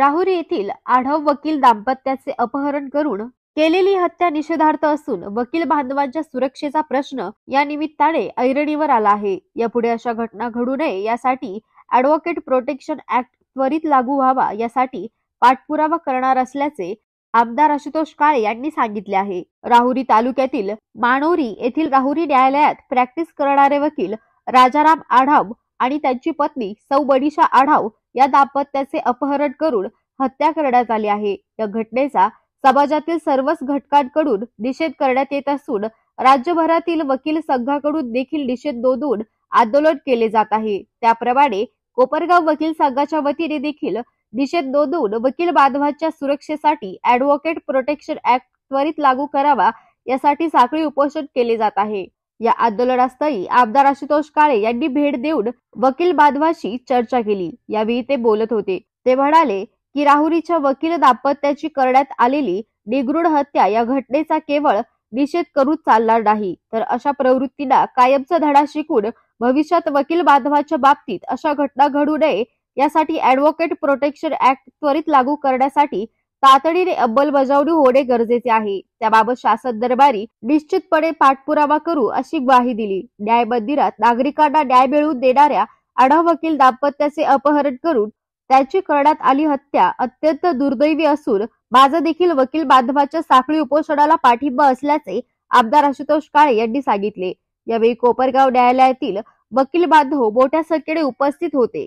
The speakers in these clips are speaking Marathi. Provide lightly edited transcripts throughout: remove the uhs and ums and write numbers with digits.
राहुरी येथील आढाव वकील दाम्पत्याचे अपहरण करून केलेली हत्या निषेधार्थ असून वकील बांधवांच्या सुरक्षेचा प्रश्न या निमित्ताने ऐरणीवर आला आहे। यापुढे अशा घटना घडू नये यासाठी ॲडव्होकेट प्रोटेक्शन ऍक्ट त्वरित लागू व्हावा यासाठी पाठपुरावा करणार असल्याचे आमदार आशुतोष काळे यांनी सांगितले आहे। राहुरी तालुक्यातील माणोरी येथील राहुरी न्यायालयात प्रॅक्टिस करणारे वकील राजाराम आढाव आणि त्यांची पत्नी सौ बडीशा आढाव या दाम्पत्याचे अपहरण करून हत्या करण्यात आली आहे। या घटनेचा समाजातील सर्वच घटकांकडून निषेध करण्यात येत असून राज्यभरातील वकील संघाकडून देखील निषेध नोंदवून आंदोलन केले जात आहे। त्याप्रमाणे कोपरगाव वकील संघाच्या वतीने देखील निषेध नोंदवून वकील बांधवांच्या सुरक्षेसाठी ॲडव्होकेट प्रोटेक्शन ऍक्ट त्वरित लागू करावा यासाठी साखळी उपोषण केले जात आहे। या आंदोलनास्थळी आमदार आशुतोष काळे यांनी भेट देऊन वकील बांधवांशी चर्चा केली। यावेळी ते बोलत होते। ते म्हणाले की राहुरीच्या वकील दाम्पत्याची करण्यात आलेली निगृढ हत्या या घटनेचा केवळ निषेध करून चालणार नाही, तर अशा प्रवृत्तींना कायमचा धडा शिकून भविष्यात वकील बांधवांच्या बाबतीत अशा घटना घडू नये यासाठी ॲडव्होकेट प्रोटेक्शन ऍक्ट त्वरित लागू करण्यासाठी तातडीने अंमलबजावणी होणे गरजेचे आहे। त्याबाबत शासन दरबारी निश्चितपणे पाठपुरावा करू अशी ग्वाही दिली। न्याय मंदिरात नागरिकांना न्याय मिळवून देणाऱ्या आढाव वकील दाम्पत्याचे अपहरण करून त्यांची करण्यात आली हत्या अत्यंत दुर्दैवी असून माझा देखील वकील बांधवांच्या साखळी उपोषणाला पाठिंबा असल्याचे आमदार आशुतोष काळे यांनी सांगितले। यावेळी कोपरगाव न्यायालयातील वकील बांधव मोठ्या संख्येने उपस्थित होते।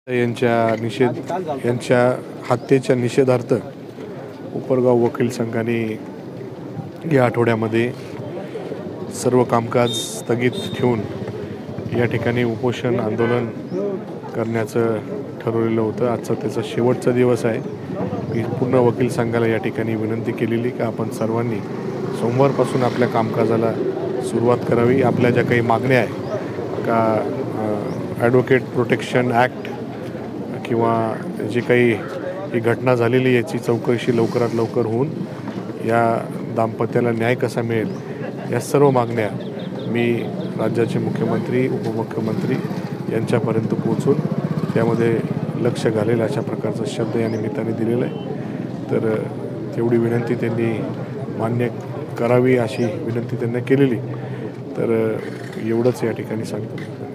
यांच्या हत्येच्या निषेधार्थ कोपरगाव वकील संघाने या आठवड्यामध्ये सर्व कामकाज स्थगित ठेवून या ठिकाणी उपोषण आंदोलन करण्याचं ठरवलेलं होतं। आजचा त्याचा शेवटचा दिवस आहे। मी पूर्ण वकील संघाला या ठिकाणी विनंती केलेली की आपण सर्वांनी सोमवारपासून आपल्या कामकाजाला सुरुवात करावी। आपल्या ज्या काही मागण्या आहे का ॲडव्होकेट प्रोटेक्शन ॲक्ट किंवा जी काही ही घटना झालेली याची चौकशी लवकरात लवकर होऊन या दाम्पत्याला न्याय कसा मिळेल या सर्व मागण्या मी राज्याचे मुख्यमंत्री उपमुख्यमंत्री यांच्यापर्यंत पोहोचून त्यामध्ये लक्ष घालेल अशा प्रकारचा शब्द या निमित्ताने दिलेला आहे। तर तेवढी विनंती त्यांनी मान्य करावी अशी विनंती त्यांना केलेली। तर एवढंच या ठिकाणी सांगतो।